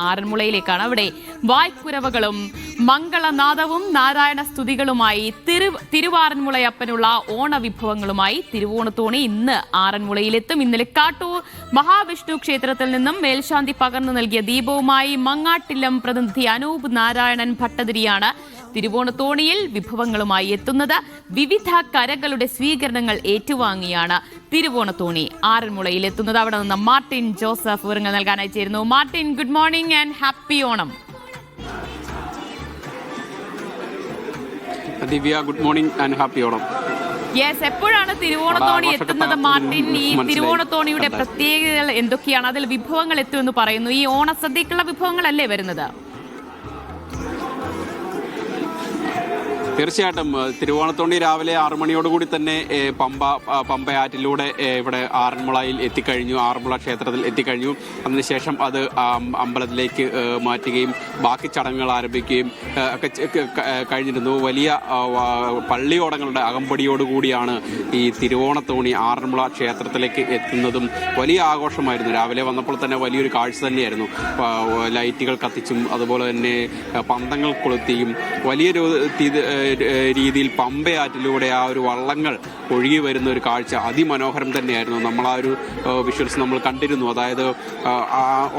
ആറന്മുളയിലേക്കാണ്. അവിടെ വായ്ക്കുരവകളും മംഗളനാദവും നാരായണ സ്തുതികളുമായി തിരുവാറന്മുളയപ്പനുള്ള ഓണവിഭവങ്ങളുമായി തിരുവോണത്തോണി ഇന്ന് ആറന്മുളയിലെത്തും. ഇന്നലെ കാട്ടൂർ മഹാവിഷ്ണു ക്ഷേത്രത്തിൽ നിന്നും മേൽശാന്തി പകർന്നു നൽകിയ ദീപവുമായി മങ്ങാട്ടില്ലം പ്രതിനിധി അനൂപ് നാരായണൻ ഭട്ടതിരിയാണ് തിരുവോണത്തോണിയിൽ വിഭവങ്ങളുമായി എത്തുന്നത്. വിവിധ കരകളുടെ സ്വീകരണങ്ങൾ ഏറ്റുവാങ്ങിയാണ് തിരുവോണത്തോണി ആറന്മുളയിൽ എത്തുന്നത്. അവിടെ നിന്ന് മാർട്ടിൻ ജോസഫ് വിവരങ്ങൾ നൽകാനായി ചേരുന്നു. Martin, good morning and happy Onam. Divya, good morning and happy Onam. Yes, എപ്പോഴാണ് തിരുവോണത്തോണി എത്തുന്നത് മാർട്ടിൻ? ഈ തിരുവോണത്തോണിയുടെ പ്രത്യേകതകൾ എന്തൊക്കെയാണ്? അതിൽ വിഭവങ്ങൾ എത്തുമെന്ന് പറയുന്നു. ഈ ഓണസദ്യക്കുള്ള വിഭവങ്ങളല്ലേ വരുന്നത്? തീർച്ചയായിട്ടും തിരുവോണത്തോണി രാവിലെ 6 മണിയോടുകൂടി തന്നെ പമ്പയാറ്റിലൂടെ ഇവിടെ ആറന്മുളയിൽ എത്തിക്കഴിഞ്ഞു, ആറന്മുള ക്ഷേത്രത്തിൽ എത്തിക്കഴിഞ്ഞു. അതിനുശേഷം അത് അമ്പലത്തിലേക്ക് മാറ്റുകയും ബാക്കി ചടങ്ങുകൾ ആരംഭിക്കുകയും ഒക്കെ കഴിഞ്ഞിരുന്നു. വലിയ പള്ളിയോടങ്ങളുടെ അകമ്പടിയോടുകൂടിയാണ് ഈ തിരുവോണത്തോണി ആറന്മുള ക്ഷേത്രത്തിലേക്ക് എത്തുന്നതും വലിയ ആഘോഷമായിരുന്നു. രാവിലെ വന്നപ്പോൾ തന്നെ വലിയൊരു കാഴ്ച തന്നെയായിരുന്നു. ലൈറ്റുകൾ കത്തിച്ചും അതുപോലെ തന്നെ പന്തങ്ങൾ കൊളുത്തിയും വലിയ രീതിയിൽ പമ്പയാറ്റിലൂടെ ആ ഒരു വള്ളങ്ങൾ ഒഴുകി വരുന്ന ഒരു കാഴ്ച അതിമനോഹരം തന്നെയായിരുന്നു. നമ്മൾ ആ ഒരു വിഷ്വൽസ് നമ്മൾ കണ്ടിരുന്നു. അതായത്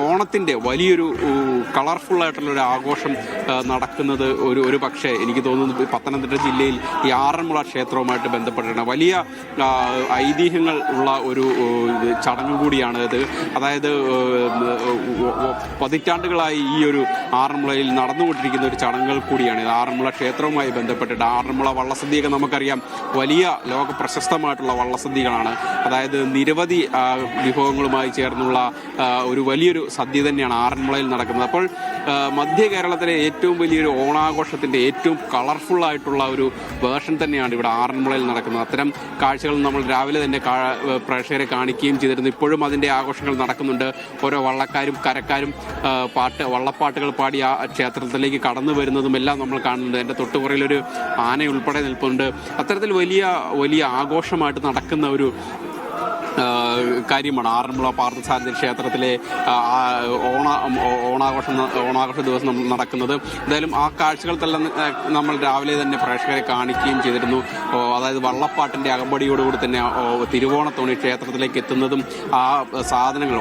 ഓണത്തിൻ്റെ വലിയൊരു കളർഫുൾ ആയിട്ടുള്ള ഒരു ആഘോഷം നടക്കുന്നത് ഒരു പക്ഷേ എനിക്ക് തോന്നുന്നു പത്തനംതിട്ട ജില്ലയിൽ ഈ ആറന്മുള ക്ഷേത്രവുമായിട്ട് ബന്ധപ്പെട്ടിട്ടുണ്ട്. വലിയ ഐതിഹ്യങ്ങൾ ഉള്ള ഒരു ചടങ്ങ് കൂടിയാണ് ഇത്. അതായത് പതിറ്റാണ്ടുകളായി ഈ ഒരു ആറന്മുളയിൽ നടന്നുകൊണ്ടിരിക്കുന്ന ഒരു ചടങ്ങുകൾ കൂടിയാണ് ഇത്. ആറന്മുള ക്ഷേത്രവുമായി ബന്ധപ്പെട്ടിട്ട് ആറന്മുള വള്ളസദ്യയൊക്കെ നമുക്കറിയാം വലിയ ലോക പ്രശസ്തമായിട്ടുള്ള വള്ളസദ്യകളാണ്. അതായത് നിരവധി വിഭവങ്ങളുമായി ചേർന്നുള്ള ഒരു വലിയൊരു സദ്യ തന്നെയാണ് ആറന്മുളയിൽ നടക്കുന്നത്. അപ്പോൾ മധ്യ കേരളത്തിലെ ഏറ്റവും വലിയൊരു ഓണാഘോഷത്തിൻ്റെ ഏറ്റവും കളർഫുൾ ആയിട്ടുള്ള ഒരു വേർഷൻ തന്നെയാണ് ഇവിടെ ആറന്മുളയിൽ നടക്കുന്നത്. അത്തരം കാഴ്ചകൾ നമ്മൾ രാവിലെ തന്നെ പ്രേക്ഷകരെ കാണിക്കുകയും ചെയ്തിരുന്നു. ഇപ്പോഴും അതിൻ്റെ ആഘോഷങ്ങൾ നടക്കുന്നുണ്ട്. ഓരോ വള്ളക്കാരും കരക്കാരും വള്ളപ്പാട്ടുകൾ പാടി ആ ക്ഷേത്രത്തിലേക്ക് കടന്നു വരുന്നതുമെല്ലാം നമ്മൾ കാണുന്നുണ്ട്. എൻ്റെ തൊട്ടുപുറയിലൊരു ആനയുൾപ്പെടെ നിൽപ്പുണ്ട്. അത്തരത്തിൽ വലിയ ആഘോഷമായിട്ട് നടക്കുന്ന ഒരു കാര്യമാണ് ആറന്മുള പാർത്ഥസാരഥി ക്ഷേത്രത്തിലെ ഓണാഘോഷ ദിവസം നമ്മൾ നടക്കുന്നത്. എന്തായാലും ആ കാഴ്ചകൾക്കെല്ലാം നമ്മൾ രാവിലെ തന്നെ പ്രേക്ഷകരെ കാണിക്കുകയും ചെയ്തിരുന്നു. അതായത് വള്ളപ്പാട്ടിൻ്റെ അകമ്പടിയോടുകൂടി തന്നെ തിരുവോണത്തോണി ക്ഷേത്രത്തിലേക്ക് എത്തുന്നതും ആ സാധനങ്ങൾ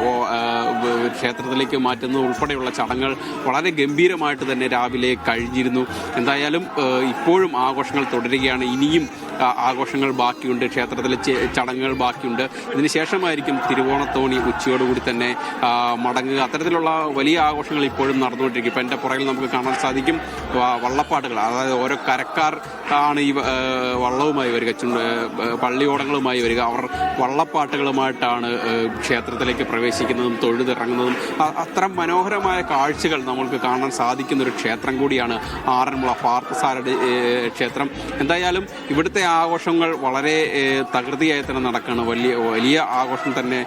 ക്ഷേത്രത്തിലേക്ക് മാറ്റുന്നതും ഉൾപ്പെടെയുള്ള ചടങ്ങുകൾ വളരെ ഗംഭീരമായിട്ട് തന്നെ രാവിലെ കഴിഞ്ഞിരുന്നു. എന്തായാലും ഇപ്പോഴും ആഘോഷങ്ങൾ തുടരുകയാണ്. ഇനിയും ആഘോഷങ്ങൾ ബാക്കിയുണ്ട്, ക്ഷേത്രത്തിലെ ചടങ്ങുകൾ ബാക്കിയുണ്ട്. ഇതിനുശേഷമായിരിക്കും തിരുവോണത്തോണി ഉച്ചയോടുകൂടി തന്നെ മടങ്ങുക. അത്തരത്തിലുള്ള വലിയ ആഘോഷങ്ങൾ ഇപ്പോഴും നടന്നുകൊണ്ടിരിക്കും. ഇപ്പം എൻ്റെ പുറകിൽ നമുക്ക് കാണാൻ സാധിക്കും വള്ളപ്പാട്ടുകൾ. അതായത് ഓരോ കരക്കാർ ആണ് ഈ വള്ളവുമായി വരിക, പള്ളിയോടങ്ങളുമായി വരിക. അവർ വള്ളപ്പാട്ടുകളുമായിട്ടാണ് ക്ഷേത്രത്തിലേക്ക് പ്രവേശിക്കുന്നതും തൊഴുതിറങ്ങുന്നതും. അത്തരം മനോഹരമായ കാഴ്ചകൾ നമ്മൾക്ക് കാണാൻ സാധിക്കുന്ന ഒരു ക്ഷേത്രം കൂടിയാണ് ആറന്മുള പാർത്ഥസാരഥി ക്ഷേത്രം. എന്തായാലും ഇവിടുത്തെ ആഘോഷങ്ങൾ വളരെ തകൃതിയായി തന്നെ നടക്കുകയാണ്. വലിയ ആഘോഷം തന്നെ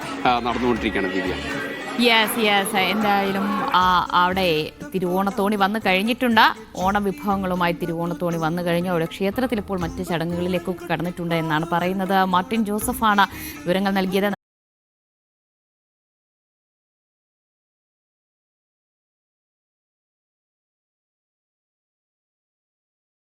നടന്നുകൊണ്ടിരിക്കുകയാണ് ദിവ്യ. യെസ്, എന്തായാലും അവിടെ തിരുവോണത്തോണി വന്നു കഴിഞ്ഞിട്ടുണ്ട്. ഓണവിഭവങ്ങളുമായി തിരുവോണത്തോണി വന്നു കഴിഞ്ഞു. അവിടെ ക്ഷേത്രത്തിൽ ഇപ്പോൾ മറ്റ് ചടങ്ങുകളിലേക്കൊക്കെ കടന്നിട്ടുണ്ട് എന്നാണ് പറയുന്നത്. മാർട്ടിൻ ജോസഫാണ് വിവരങ്ങൾ നൽകിയത്.